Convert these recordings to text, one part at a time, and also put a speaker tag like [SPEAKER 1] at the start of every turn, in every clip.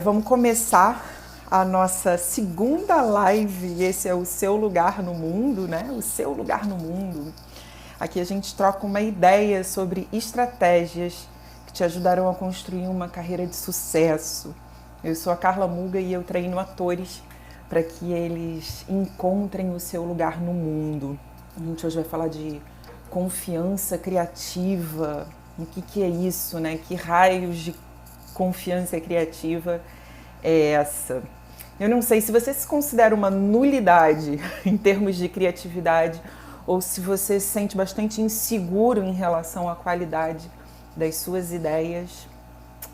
[SPEAKER 1] Vamos começar a nossa segunda live. Esse é o seu lugar no mundo, né? O seu lugar no mundo. Aqui a gente troca uma ideia sobre estratégias que te ajudarão a construir uma carreira de sucesso. Eu sou a Carla Muga e eu treino atores para que eles encontrem o seu lugar no mundo. A gente hoje vai falar de confiança criativa. O que é isso, né? Que raios de confiança criativa é essa? Eu não sei se você se considera uma nulidade em termos de criatividade ou se você se sente bastante inseguro em relação à qualidade das suas ideias.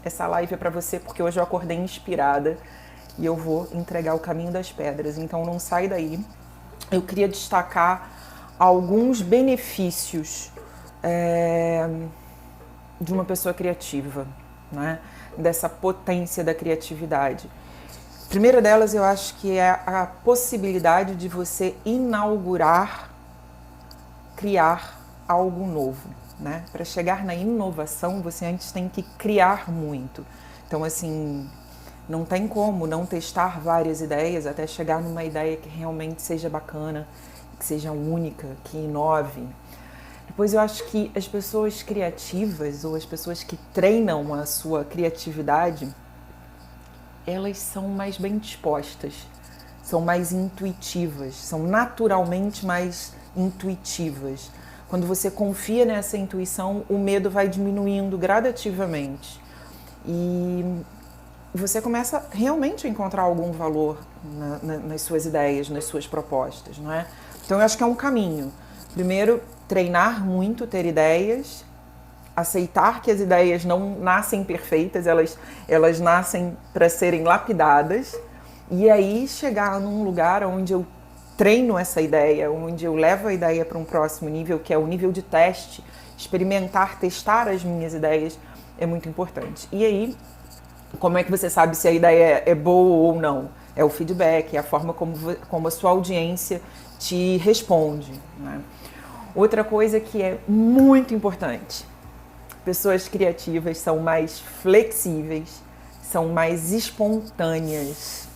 [SPEAKER 1] Essa live é para você porque hoje eu acordei inspirada e eu vou entregar o caminho das pedras, então não sai daí. Eu queria destacar alguns benefícios de uma pessoa criativa, né? Dessa potência da criatividade. A primeira delas eu acho que é a possibilidade de você inaugurar, criar algo novo, né? Para chegar na inovação, você antes tem que criar muito. Então, assim, não tem como não testar várias ideias até chegar numa ideia que realmente seja bacana, que seja única, que inove. Depois eu acho que as pessoas criativas ou as pessoas que treinam a sua criatividade, elas são mais bem dispostas, são mais intuitivas, são naturalmente mais intuitivas. Quando você confia nessa intuição, o medo vai diminuindo gradativamente e você começa realmente a encontrar algum valor nas suas ideias, nas suas propostas, não é? Então eu acho que é um caminho. Primeiro, treinar muito, ter ideias, aceitar que as ideias não nascem perfeitas, elas nascem para serem lapidadas, e aí chegar num lugar onde eu treino essa ideia, onde eu levo a ideia para um próximo nível, que é o nível de teste, experimentar, testar as minhas ideias, é muito importante. E aí, como é que você sabe se a ideia é boa ou não? É o feedback, é a forma como a sua audiência te responde, né? Outra coisa que é muito importante, pessoas criativas são mais flexíveis, são mais espontâneas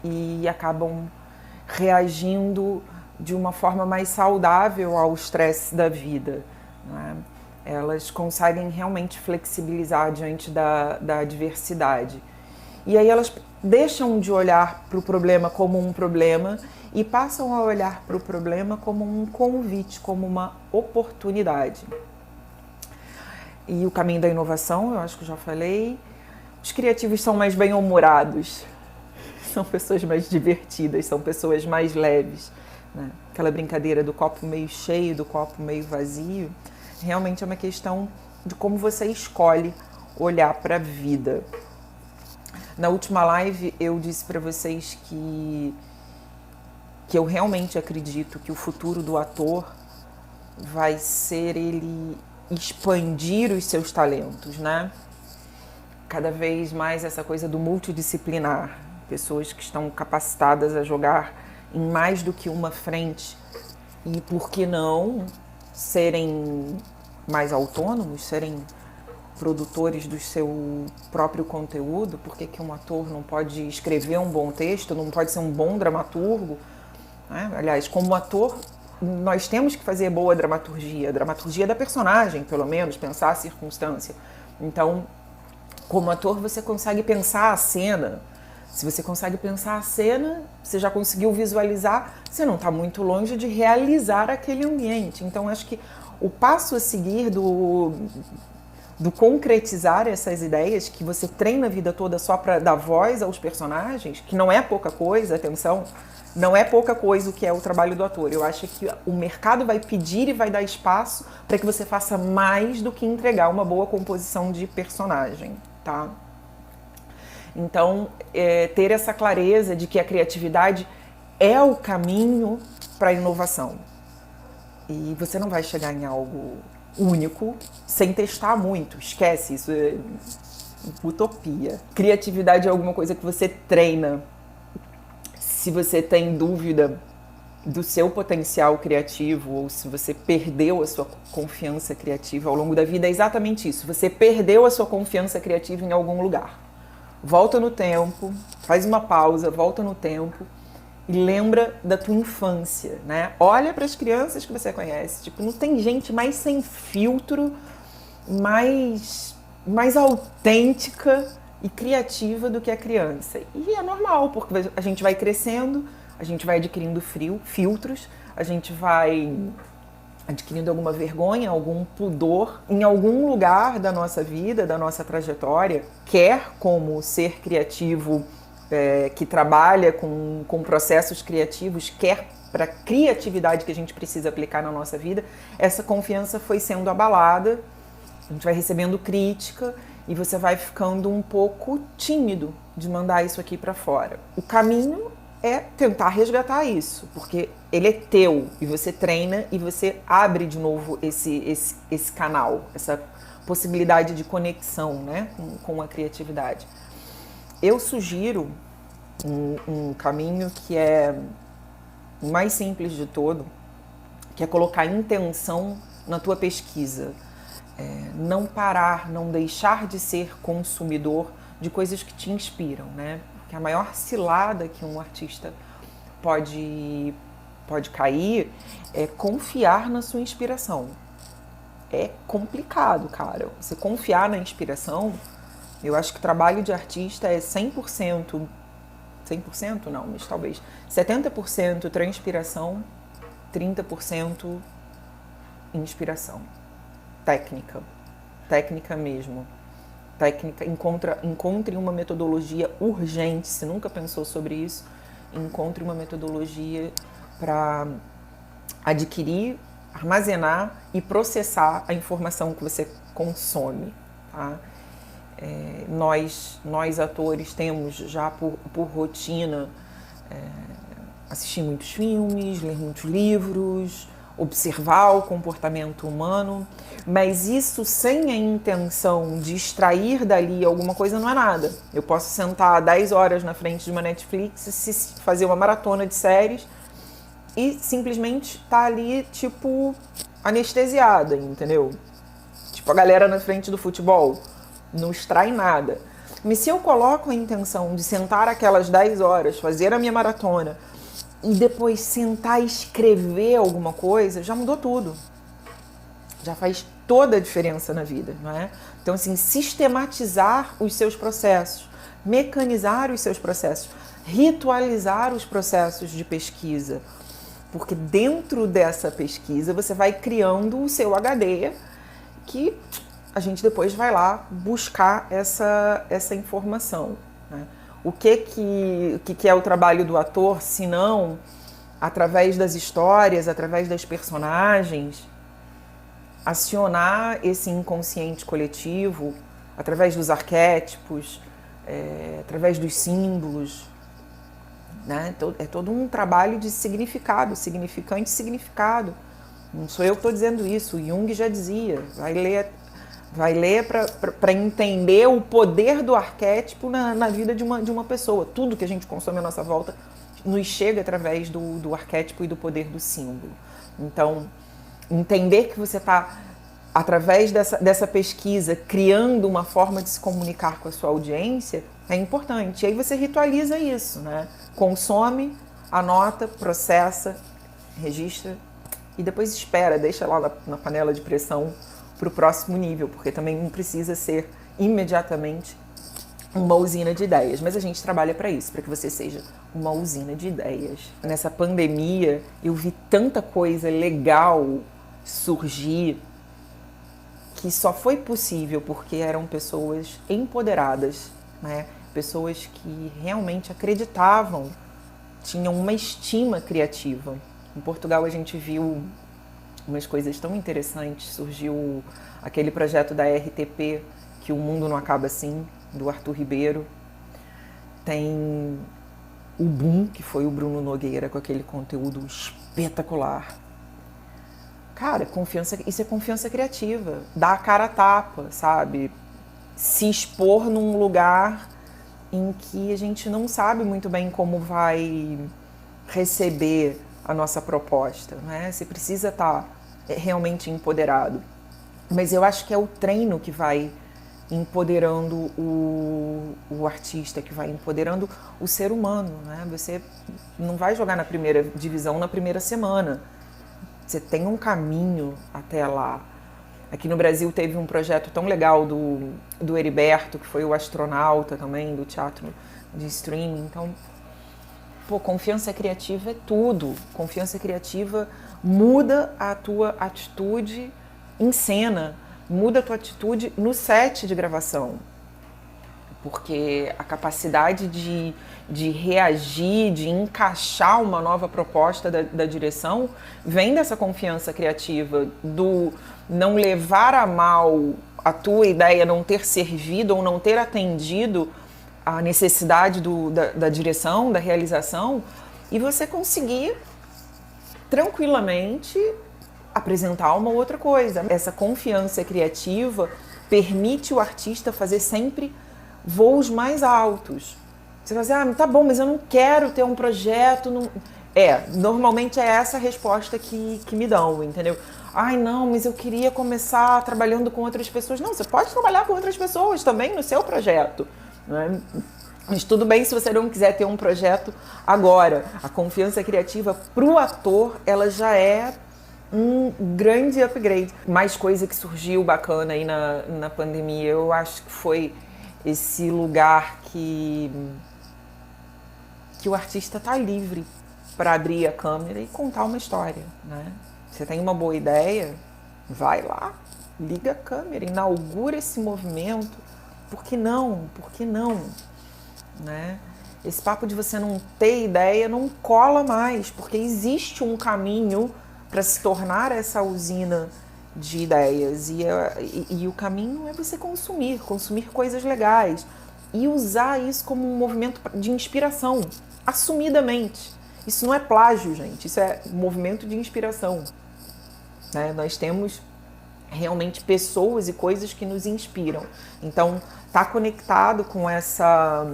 [SPEAKER 1] e acabam reagindo de uma forma mais saudável ao estresse da vida, né? Elas conseguem realmente flexibilizar diante da adversidade. E aí elas deixam de olhar para o problema como um problema e passam a olhar para o problema como um convite, como uma oportunidade. E o caminho da inovação, eu acho que eu já falei. Os criativos são mais bem-humorados, são pessoas mais divertidas, são pessoas mais leves, né? Aquela brincadeira do copo meio cheio, do copo meio vazio, realmente é uma questão de como você escolhe olhar para a vida. Na última live eu disse para vocês que eu realmente acredito que o futuro do ator vai ser ele expandir os seus talentos, né? Cada vez mais essa coisa do multidisciplinar, pessoas que estão capacitadas a jogar em mais do que uma frente e, por que não, serem mais autônomos, serem produtores do seu próprio conteúdo. Por que um ator não pode escrever um bom texto, não pode ser um bom dramaturgo, né? Aliás, como ator, nós temos que fazer boa dramaturgia, dramaturgia da personagem, pelo menos, pensar a circunstância. Então, como ator, você consegue pensar a cena. Se você consegue pensar a cena, você já conseguiu visualizar, você não está muito longe de realizar aquele ambiente. Então, acho que o passo a seguir do concretizar essas ideias, que você treina a vida toda só para dar voz aos personagens, que não é pouca coisa, atenção, não é pouca coisa o que é o trabalho do ator. Eu acho que o mercado vai pedir e vai dar espaço para que você faça mais do que entregar uma boa composição de personagem, tá? Então, ter essa clareza de que a criatividade é o caminho para a inovação. E você não vai chegar em algo único sem testar muito. Esquece, isso é utopia. Criatividade é alguma coisa que você treina. Se você tem dúvida do seu potencial criativo ou se você perdeu a sua confiança criativa ao longo da vida, é exatamente isso. Você perdeu a sua confiança criativa em algum lugar. volta no tempo, faz uma pausa, volta no tempo e lembra da tua infância, né? Olha para as crianças que você conhece, tipo, não tem gente mais sem filtro, mais autêntica e criativa do que a criança. E é normal, porque a gente vai crescendo, a gente vai adquirindo filtros, a gente vai adquirindo alguma vergonha, algum pudor em algum lugar da nossa vida, da nossa trajetória, quer como ser criativo que trabalha com processos criativos, quer para a criatividade que a gente precisa aplicar na nossa vida, essa confiança foi sendo abalada, a gente vai recebendo crítica e você vai ficando um pouco tímido de mandar isso aqui para fora. O caminho é tentar resgatar isso, porque ele é teu e você treina e você abre de novo esse canal, essa possibilidade de conexão, né, com a criatividade. Eu sugiro um caminho que é o mais simples de todo, que é colocar intenção na tua pesquisa. Não parar, não deixar de ser consumidor de coisas que te inspiram, né? Porque a maior cilada que um artista pode cair é confiar na sua inspiração. É complicado, cara. Você confiar na inspiração, eu acho que o trabalho de artista é 100% não, mas talvez 70% transpiração, 30% inspiração. Técnica mesmo. Encontre uma metodologia urgente, se nunca pensou sobre isso, encontre uma metodologia para adquirir, armazenar e processar a informação que você consome, tá? Nós atores temos já por rotina assistir muitos filmes, ler muitos livros, observar o comportamento humano, mas isso sem a intenção de extrair dali alguma coisa não é nada. Eu posso sentar 10 horas na frente de uma Netflix, fazer uma maratona de séries e simplesmente estar ali, tipo, anestesiada, entendeu? Tipo a galera na frente do futebol, não extrai nada. Mas se eu coloco a intenção de sentar aquelas 10 horas, fazer a minha maratona e depois sentar e escrever alguma coisa, já mudou tudo. Já faz toda a diferença na vida, não é? Então, assim, sistematizar os seus processos, mecanizar os seus processos, ritualizar os processos de pesquisa, porque dentro dessa pesquisa você vai criando o seu HD, que a gente depois vai lá buscar essa informação, né? O que é o trabalho do ator, se não, através das histórias, através das personagens, acionar esse inconsciente coletivo, através dos arquétipos, através dos símbolos, né? É todo um trabalho de significado, significante e significado. Não sou eu que estou dizendo isso, o Jung já dizia, vai ler para entender o poder do arquétipo na vida de uma pessoa. Tudo que a gente consome à nossa volta nos chega através do arquétipo e do poder do símbolo. Então, entender que você está, através dessa pesquisa, criando uma forma de se comunicar com a sua audiência, é importante. E aí você ritualiza isso, né? Consome, anota, processa, registra e depois espera, deixa lá na panela de pressão para o próximo nível, porque também não precisa ser imediatamente uma usina de ideias, mas a gente trabalha para isso, para que você seja uma usina de ideias. Nessa pandemia, eu vi tanta coisa legal surgir que só foi possível porque eram pessoas empoderadas, né? Pessoas que realmente acreditavam, tinham uma estima criativa. Em Portugal a gente viu umas coisas tão interessantes. Surgiu aquele projeto da RTP, que O Mundo Não Acaba Assim, do Arthur Ribeiro. Tem o Boom, que foi o Bruno Nogueira, com aquele conteúdo espetacular. Cara, isso é confiança criativa. Dar a cara a tapa, sabe? Se expor num lugar em que a gente não sabe muito bem como vai receber a nossa proposta, né? Você precisa estar realmente empoderado. Mas eu acho que é o treino que vai empoderando o artista, que vai empoderando o ser humano, né? Você não vai jogar na primeira divisão na primeira semana. Você tem um caminho até lá. Aqui no Brasil teve um projeto tão legal do Heriberto, que foi o astronauta também, do teatro de streaming. Então, confiança criativa é tudo. Confiança criativa muda a tua atitude em cena, muda a tua atitude no set de gravação. Porque a capacidade de reagir, de encaixar uma nova proposta da direção, vem dessa confiança criativa, do não levar a mal a tua ideia, não ter servido ou não ter atendido a necessidade da direção, da realização, e você conseguir tranquilamente apresentar uma outra coisa. Essa confiança criativa permite o artista fazer sempre voos mais altos. Você vai dizer, tá bom, mas eu não quero ter um projeto. Não... Normalmente é essa a resposta que me dão, entendeu? Não, mas eu queria começar trabalhando com outras pessoas. Não, você pode trabalhar com outras pessoas também no seu projeto, né? Mas tudo bem se você não quiser ter um projeto agora. A confiança criativa pro ator, ela já é um grande upgrade. Mais coisa que surgiu bacana aí na pandemia, eu acho que foi esse lugar que o artista tá livre para abrir a câmera e contar uma história, né? Você tem uma boa ideia, vai lá, liga a câmera, inaugura esse movimento. Por que não? Por que não? Né? Esse papo de você não ter ideia não cola mais, porque existe um caminho para se tornar essa usina de ideias. E o caminho é você consumir coisas legais e usar isso como um movimento de inspiração, assumidamente. Isso não é plágio, gente, isso é movimento de inspiração. Né? Nós temos realmente pessoas e coisas que nos inspiram. Então, tá conectado com essa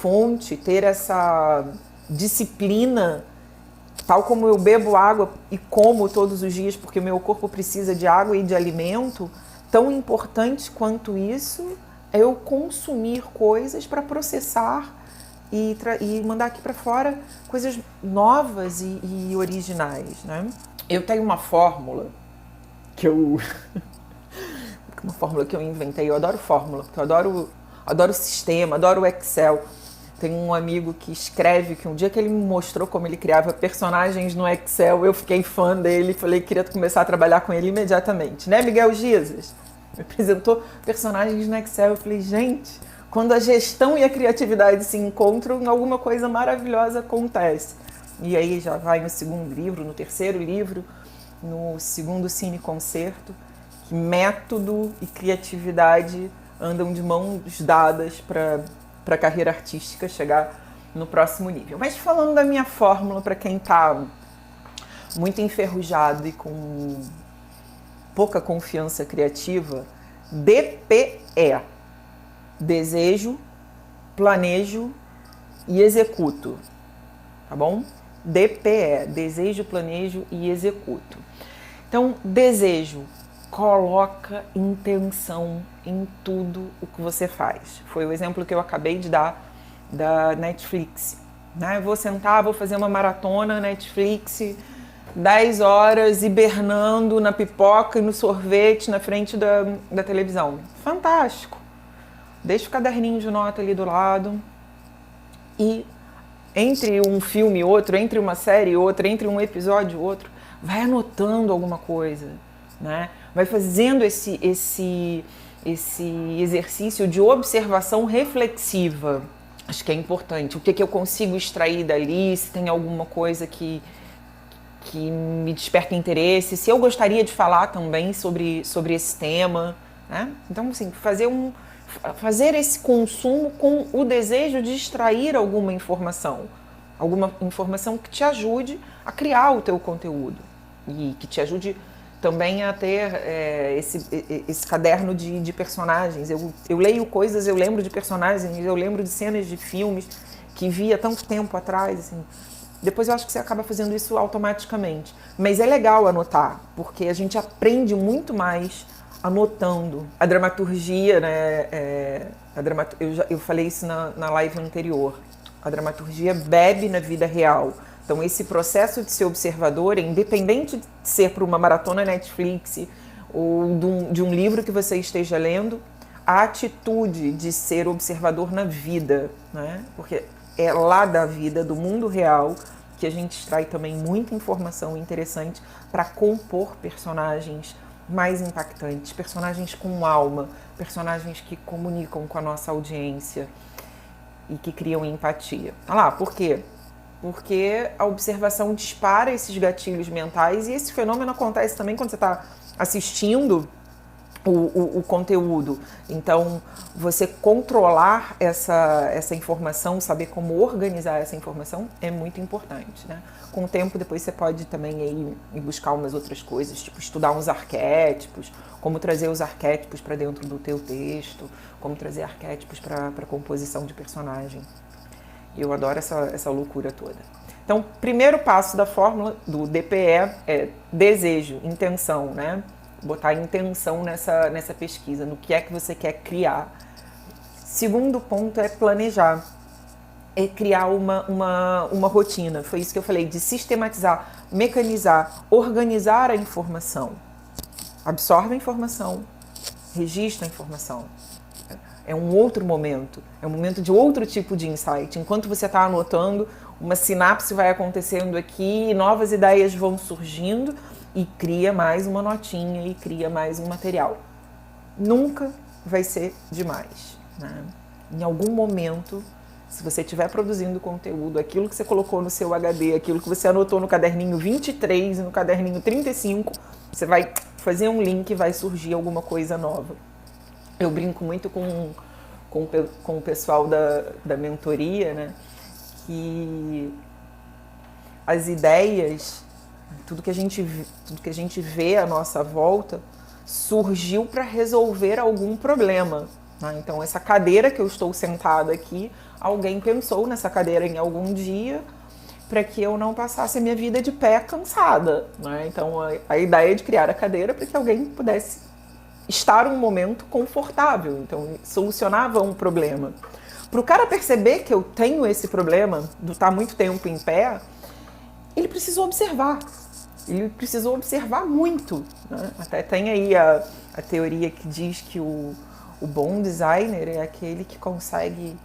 [SPEAKER 1] fonte, ter essa disciplina, tal como eu bebo água e como todos os dias, porque o meu corpo precisa de água e de alimento, tão importante quanto isso é eu consumir coisas para processar e mandar aqui para fora coisas novas e originais, né? Eu tenho uma fórmula que eu inventei. Eu adoro fórmula, porque eu adoro sistema, adoro o Excel. Tem um amigo que escreve que um dia que ele me mostrou como ele criava personagens no Excel, eu fiquei fã dele, falei que queria começar a trabalhar com ele imediatamente, né, Miguel Gizas? Me apresentou personagens no Excel, eu falei, gente, quando a gestão e a criatividade se encontram, alguma coisa maravilhosa acontece. E aí já vai no segundo livro, no terceiro livro, no segundo Cine Concerto, que método e criatividade andam de mãos dadas para a carreira artística chegar no próximo nível. Mas falando da minha fórmula, para quem está muito enferrujado e com pouca confiança criativa, DPE: desejo, planejo e executo. Tá bom? DPE: desejo, planejo e executo. Então, desejo: coloca intenção em tudo o que você faz. Foi o exemplo que eu acabei de dar da Netflix. Né? Eu vou sentar, vou fazer uma maratona Netflix, 10 horas, hibernando na pipoca e no sorvete na frente da televisão. Fantástico! Deixa o caderninho de nota ali do lado e entre um filme e outro, entre uma série e outra, entre um episódio e outro, vai anotando alguma coisa, né? Vai fazendo esse exercício de observação reflexiva. Acho que é importante. O que eu consigo extrair dali, se tem alguma coisa que me desperta interesse, se eu gostaria de falar também sobre esse tema, né? Então, assim, fazer esse consumo com o desejo de extrair alguma informação que te ajude a criar o teu conteúdo e que te ajude também a ter esse caderno de personagens. Eu leio coisas, eu lembro de personagens, eu lembro de cenas de filmes que vi há tanto tempo atrás, assim. Depois eu acho que você acaba fazendo isso automaticamente. Mas é legal anotar, porque a gente aprende muito mais anotando. A dramaturgia, né? Eu falei isso na live anterior. A dramaturgia bebe na vida real. Então, esse processo de ser observador, independente de ser para uma maratona Netflix ou de um livro que você esteja lendo, a atitude de ser observador na vida, né? Porque é lá da vida, do mundo real, que a gente extrai também muita informação interessante para compor personagens mais impactantes, personagens com alma, personagens que comunicam com a nossa audiência e que criam empatia. Olha lá, por quê? Porque a observação dispara esses gatilhos mentais e esse fenômeno acontece também quando você está assistindo o conteúdo. Então, você controlar essa informação, saber como organizar essa informação é muito importante, né? Com o tempo, depois você pode também ir buscar umas outras coisas, tipo estudar uns arquétipos, como trazer os arquétipos para dentro do teu texto, como trazer arquétipos para a composição de personagem. Eu adoro essa loucura toda. Então, primeiro passo da fórmula do DPE é desejo, intenção, né? Botar intenção nessa pesquisa, no que é que você quer criar. Segundo ponto é planejar, é criar uma rotina. Foi isso que eu falei, de sistematizar, mecanizar, organizar a informação. Absorve a informação, registra a informação. É um outro momento, é um momento de outro tipo de insight. Enquanto você está anotando, uma sinapse vai acontecendo aqui, novas ideias vão surgindo e cria mais uma notinha e cria mais um material. Nunca vai ser demais, né? Em algum momento, se você estiver produzindo conteúdo, aquilo que você colocou no seu HD, aquilo que você anotou no caderninho 23 e no caderninho 35, você vai fazer um link e vai surgir alguma coisa nova. Eu brinco muito com o pessoal da mentoria, né? Que as ideias, tudo que a gente vê à nossa volta, surgiu para resolver algum problema, né? Então, essa cadeira que eu estou sentada aqui, alguém pensou nessa cadeira em algum dia para que eu não passasse a minha vida de pé cansada, né? Então, a ideia de criar a cadeira para que alguém pudesse estar um momento confortável, então solucionava um problema. Para o cara perceber que eu tenho esse problema de estar muito tempo em pé, ele precisou observar. Ele precisou observar muito, né? Até tem aí a teoria que diz que o bom designer é aquele que consegue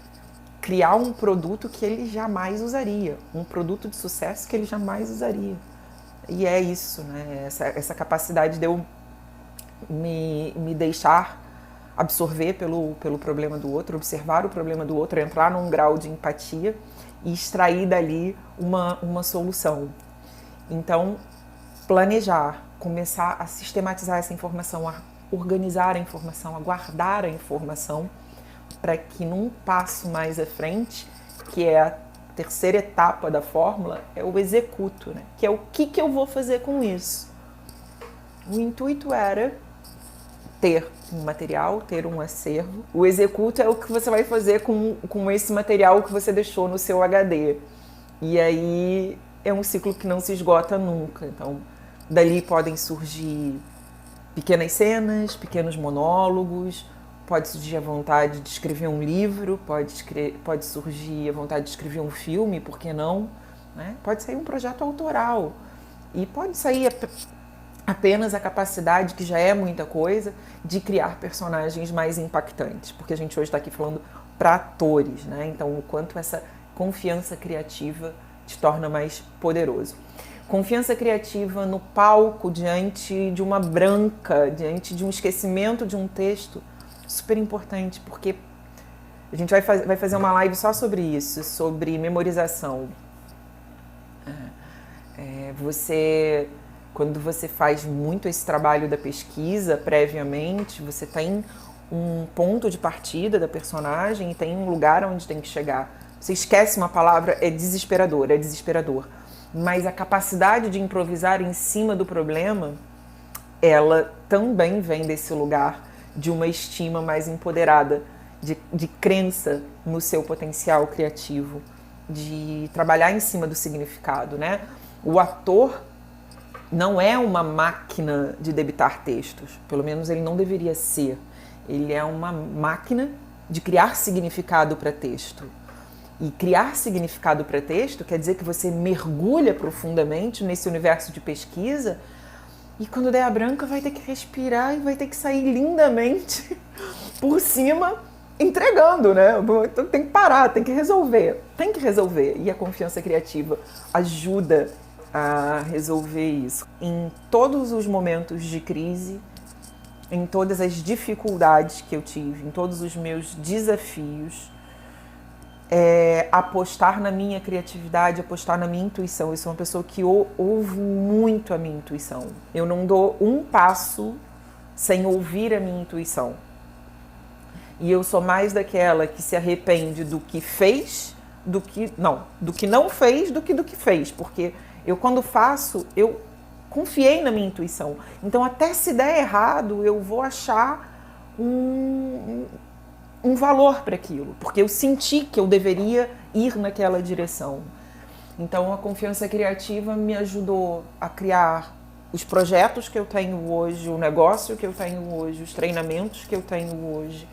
[SPEAKER 1] criar um produto que ele jamais usaria, um produto de sucesso que ele jamais usaria. E é isso, né? Essa capacidade de eu me deixar absorver pelo problema do outro, observar o problema do outro, entrar num grau de empatia e extrair dali uma solução. Então, planejar, começar a sistematizar essa informação, a organizar a informação, a guardar a informação, para que num passo mais à frente, que é a terceira etapa da fórmula, é o executo, né? Que é o que eu vou fazer com isso. O intuito era ter um material, ter um acervo. O executo é o que você vai fazer com esse material que você deixou no seu HD. E aí é um ciclo que não se esgota nunca. Então, dali podem surgir pequenas cenas, pequenos monólogos, pode surgir a vontade de escrever um livro, pode surgir a vontade de escrever um filme, por que não? Né? Pode sair um projeto autoral. E pode sair apenas a capacidade, que já é muita coisa, de criar personagens mais impactantes, porque a gente hoje está aqui falando para atores, né? Então, o quanto essa confiança criativa te torna mais poderoso. Confiança criativa no palco, diante de uma branca, diante de um esquecimento de um texto, super importante, porque a gente vai fazer uma live só sobre isso, sobre memorização. Quando você faz muito esse trabalho da pesquisa previamente, você tem um ponto de partida da personagem e tem um lugar onde tem que chegar. Você esquece uma palavra, é desesperador. Mas a capacidade de improvisar em cima do problema, ela também vem desse lugar de uma estima mais empoderada, de crença no seu potencial criativo, de trabalhar em cima do significado, né? O ator, não é uma máquina de debitar textos, pelo menos ele não deveria ser. Ele é uma máquina de criar significado para texto. E criar significado para texto quer dizer que você mergulha profundamente nesse universo de pesquisa e quando der a branca vai ter que respirar e vai ter que sair lindamente por cima entregando, né? Então tem que parar, tem que resolver. E a confiança criativa ajuda a resolver isso. Em todos os momentos de crise, em todas as dificuldades que eu tive, em todos os meus desafios, apostar na minha criatividade, apostar na minha intuição. Eu sou uma pessoa que ouve muito a minha intuição. Eu não dou um passo sem ouvir a minha intuição. E eu sou mais daquela que se arrepende do que fez, do que não fez, do que fez. Porque eu, quando faço, eu confiei na minha intuição. Então, até se der errado, eu vou achar um valor para aquilo. Porque eu senti que eu deveria ir naquela direção. Então, a confiança criativa me ajudou a criar os projetos que eu tenho hoje, o negócio que eu tenho hoje, os treinamentos que eu tenho hoje,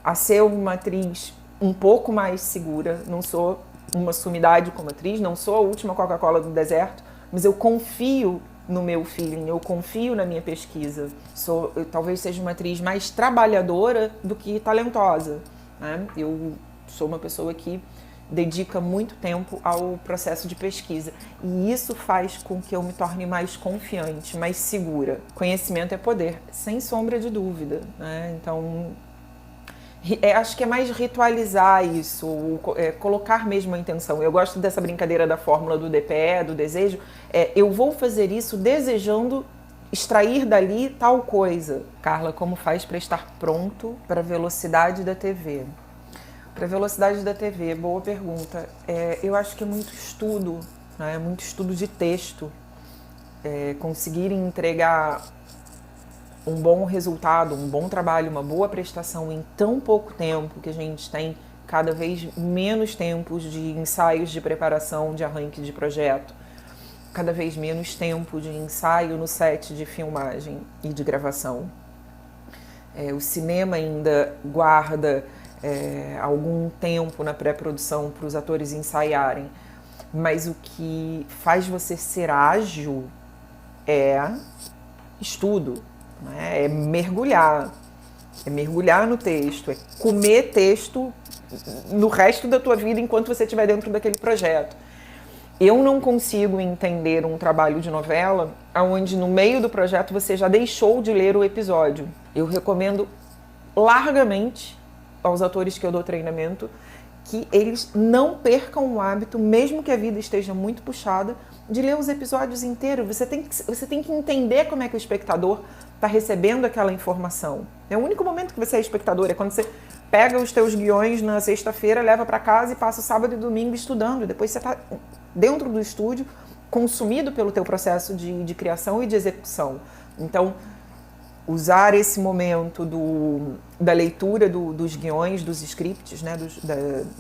[SPEAKER 1] a ser uma atriz um pouco mais segura. Não sou uma sumidade como atriz, não sou a última Coca-Cola do deserto, mas eu confio no meu feeling, eu confio na minha pesquisa. Eu talvez seja uma atriz mais trabalhadora do que talentosa, né? Eu sou uma pessoa que dedica muito tempo ao processo de pesquisa e isso faz com que eu me torne mais confiante, mais segura. Conhecimento é poder, sem sombra de dúvida, né? Então, acho que é mais ritualizar isso, colocar mesmo a intenção. Eu gosto dessa brincadeira da fórmula do DPE, do desejo. Eu vou fazer isso desejando extrair dali tal coisa. Carla, como faz para estar pronto para a velocidade da TV? Para a velocidade da TV, boa pergunta. Eu acho que é muito estudo, né? Muito estudo de texto. Conseguir entregar um bom resultado, um bom trabalho, uma boa prestação em tão pouco tempo, que a gente tem cada vez menos tempos de ensaios de preparação, de arranque de projeto, cada vez menos tempo de ensaio no set de filmagem e de gravação. O cinema ainda guarda algum tempo na pré-produção para os atores ensaiarem, mas o que faz você ser ágil é estudo. É mergulhar no texto, é comer texto no resto da tua vida enquanto você estiver dentro daquele projeto. Eu não consigo entender um trabalho de novela onde no meio do projeto você já deixou de ler o episódio. Eu recomendo largamente aos atores que eu dou treinamento que eles não percam o hábito, mesmo que a vida esteja muito puxada, de ler os episódios inteiros. Você tem que entender como é que o espectador está recebendo aquela informação. É o único momento que você é espectador, é quando você pega os teus guiões na sexta-feira, leva para casa e passa o sábado e domingo estudando. Depois você está dentro do estúdio, consumido pelo teu processo de criação e de execução. Então, usar esse momento da leitura dos guiões, dos scripts, né,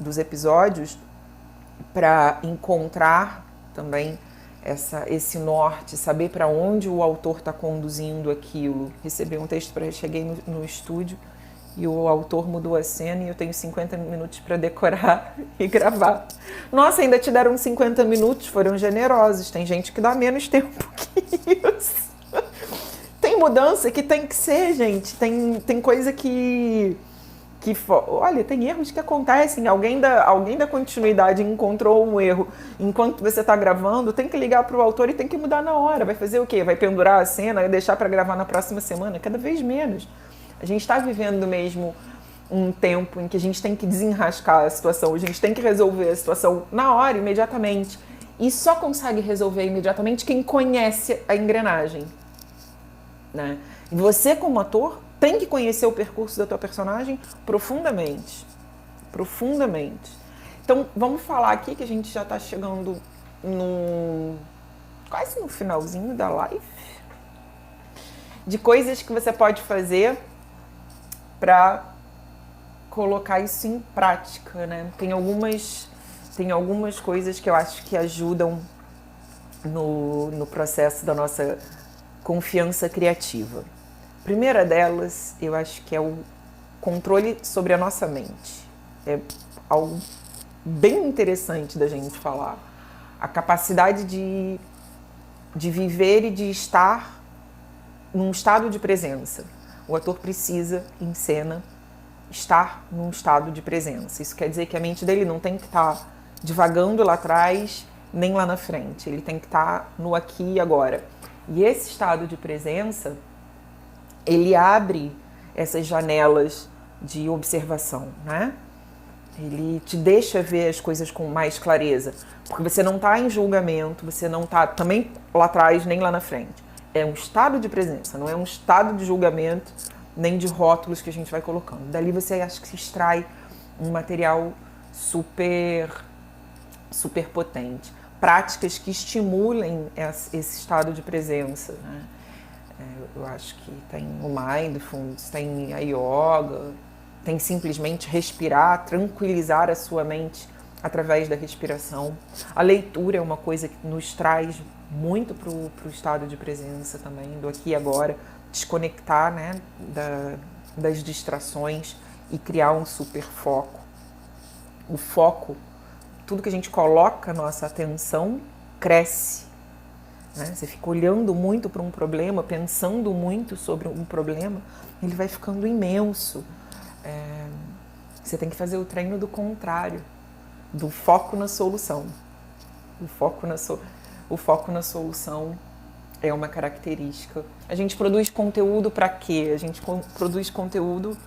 [SPEAKER 1] dos episódios, para encontrar também esse norte, saber para onde o autor está conduzindo aquilo. Recebi um texto, cheguei no estúdio e o autor mudou a cena e eu tenho 50 minutos para decorar e gravar. Nossa, ainda te deram 50 minutos, foram generosos. Tem gente que dá menos tempo que isso. Tem mudança que tem que ser, gente. Tem coisa que olha, tem erros que acontecem. Alguém da continuidade encontrou um erro enquanto você está gravando, tem que ligar para o autor e tem que mudar na hora. Vai fazer o quê? Vai pendurar a cena e deixar para gravar na próxima semana? Cada vez menos. A gente está vivendo mesmo um tempo em que a gente tem que desenrascar a situação, a gente tem que resolver a situação na hora, imediatamente. E só consegue resolver imediatamente quem conhece a engrenagem, né? E você, como ator, tem que conhecer o percurso da tua personagem profundamente. Profundamente. Então, vamos falar aqui que a gente já está chegando quase no finalzinho da live. De coisas que você pode fazer para colocar isso em prática, né? Tem algumas coisas que eu acho que ajudam no processo da nossa confiança criativa. A primeira delas, eu acho que é o controle sobre a nossa mente. É algo bem interessante da gente falar. A capacidade de viver e de estar num estado de presença. O ator precisa, em cena, estar num estado de presença. Isso quer dizer que a mente dele não tem que estar divagando lá atrás, nem lá na frente. Ele tem que estar no aqui e agora. E esse estado de presença, ele abre essas janelas de observação, né? Ele te deixa ver as coisas com mais clareza, porque você não está em julgamento, você não está também lá atrás nem lá na frente. É um estado de presença, não é um estado de julgamento nem de rótulos que a gente vai colocando. Dali você acha que se extrai um material super potente. Práticas que estimulem esse estado de presença, né? Eu acho que tem o Mindfulness, tem a Yoga, tem simplesmente respirar, tranquilizar a sua mente através da respiração. A leitura é uma coisa que nos traz muito para o estado de presença também, do aqui e agora, desconectar, né, das distrações e criar um super foco. O foco, tudo que a gente coloca a nossa atenção, cresce. Né? Você fica olhando muito para um problema, pensando muito sobre um problema, ele vai ficando imenso. Você tem que fazer o treino do contrário, do foco na solução. O foco na solução é uma característica. A gente produz conteúdo para quê? A gente produz conteúdo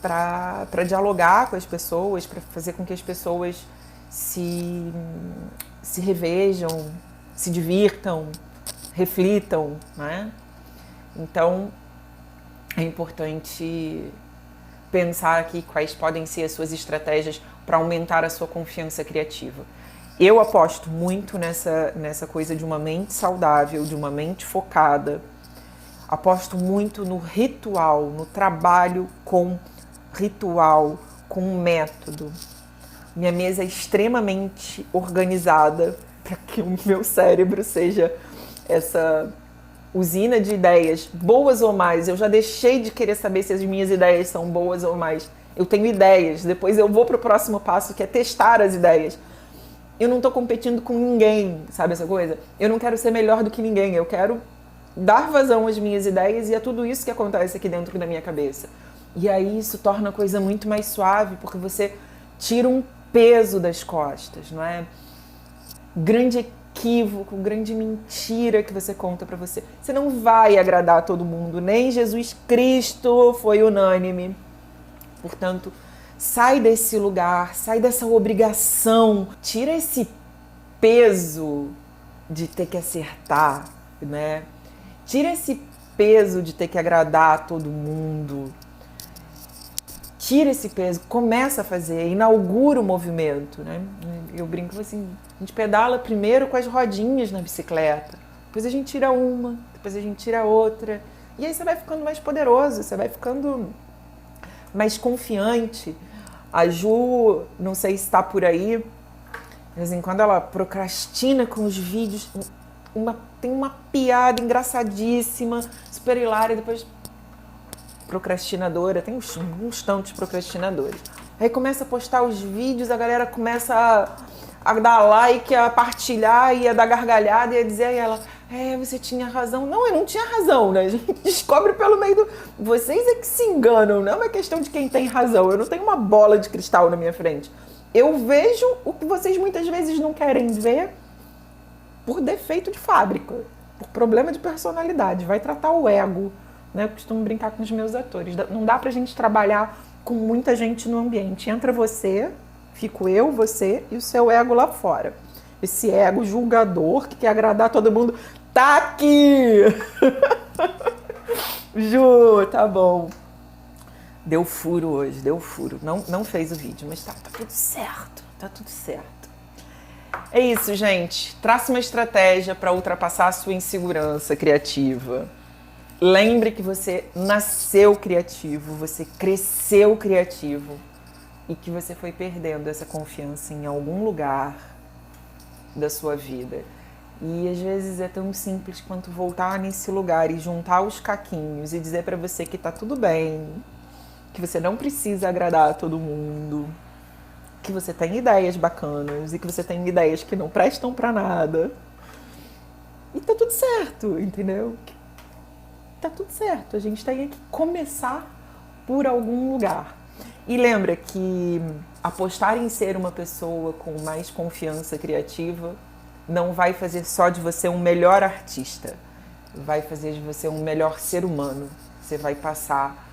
[SPEAKER 1] para dialogar com as pessoas, para fazer com que as pessoas se revejam, se divirtam, reflitam, né? Então, é importante pensar aqui quais podem ser as suas estratégias para aumentar a sua confiança criativa. Eu aposto muito nessa coisa de uma mente saudável, de uma mente focada. Aposto muito no ritual, no trabalho com ritual, com método. Minha mesa é extremamente organizada para que o meu cérebro seja essa usina de ideias, boas ou mais. Eu já deixei de querer saber se as minhas ideias são boas ou mais. Eu tenho ideias, depois eu vou para o próximo passo, que é testar as ideias. Eu não estou competindo com ninguém, sabe essa coisa? Eu não quero ser melhor do que ninguém, eu quero dar vazão às minhas ideias e a tudo isso que acontece aqui dentro da minha cabeça. E aí isso torna a coisa muito mais suave, porque você tira um peso das costas, não é? Grande equívoco, grande mentira que você conta pra você. Você não vai agradar a todo mundo, nem Jesus Cristo foi unânime. Portanto, sai desse lugar, sai dessa obrigação, tira esse peso de ter que acertar, né? Tira esse peso de ter que agradar a todo mundo. Tira esse peso, começa a fazer, inaugura o movimento, né? Eu brinco assim, a gente pedala primeiro com as rodinhas na bicicleta, depois a gente tira uma, depois a gente tira outra, e aí você vai ficando mais poderoso, você vai ficando mais confiante. A Ju, não sei se está por aí, de vez em quando ela procrastina com os vídeos, tem uma piada engraçadíssima, super hilária, depois procrastinadora, tem uns tantos procrastinadores. Aí começa a postar os vídeos, a galera começa a dar like, a partilhar e a dar gargalhada e a dizer a ela, você tinha razão. Não, eu não tinha razão, né? A gente descobre pelo meio do... Vocês é que se enganam, não é uma questão de quem tem razão. Eu não tenho uma bola de cristal na minha frente. Eu vejo o que vocês muitas vezes não querem ver por defeito de fábrica, por problema de personalidade. Vai tratar o ego, né? Eu costumo brincar com os meus atores. Não dá pra gente trabalhar com muita gente no ambiente. Entra você, fico eu, você e o seu ego lá fora. Esse ego julgador que quer agradar todo mundo tá aqui! Ju, tá bom. Deu furo hoje, deu furo. Não fez o vídeo, mas tá tudo certo. Tá tudo certo. É isso, gente. Trace uma estratégia para ultrapassar a sua insegurança criativa. Lembre que você nasceu criativo, você cresceu criativo e que você foi perdendo essa confiança em algum lugar da sua vida. E às vezes é tão simples quanto voltar nesse lugar e juntar os caquinhos e dizer pra você que tá tudo bem, que você não precisa agradar a todo mundo, que você tem ideias bacanas e que você tem ideias que não prestam pra nada. E tá tudo certo, entendeu? Tá tudo certo. A gente tem que começar por algum lugar. E lembra que apostar em ser uma pessoa com mais confiança criativa não vai fazer só de você um melhor artista, vai fazer de você um melhor ser humano. Você vai passar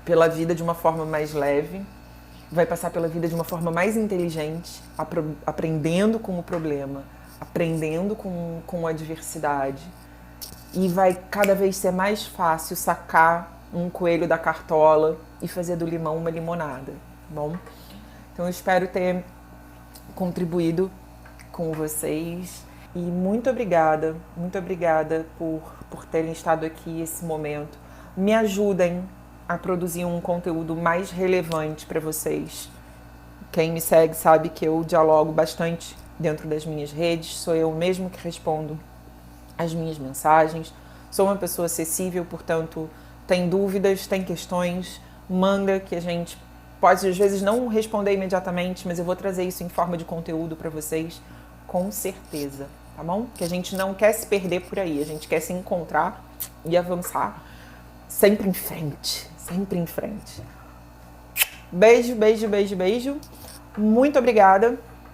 [SPEAKER 1] pela vida de uma forma mais leve, vai passar pela vida de uma forma mais inteligente, aprendendo com o problema, aprendendo com a adversidade. E vai cada vez ser mais fácil sacar um coelho da cartola e fazer do limão uma limonada, tá bom? Então eu espero ter contribuído com vocês e muito obrigada por terem estado aqui esse momento. Me ajudem a produzir um conteúdo mais relevante para vocês. Quem me segue sabe que eu dialogo bastante dentro das minhas redes, sou eu mesmo que respondo as minhas mensagens. Sou uma pessoa acessível, portanto, tem dúvidas, tem questões, manda que a gente pode às vezes não responder imediatamente, mas eu vou trazer isso em forma de conteúdo para vocês, com certeza, tá bom? Que a gente não quer se perder por aí, a gente quer se encontrar e avançar sempre em frente, sempre em frente. Beijo, beijo, beijo, beijo. Muito obrigada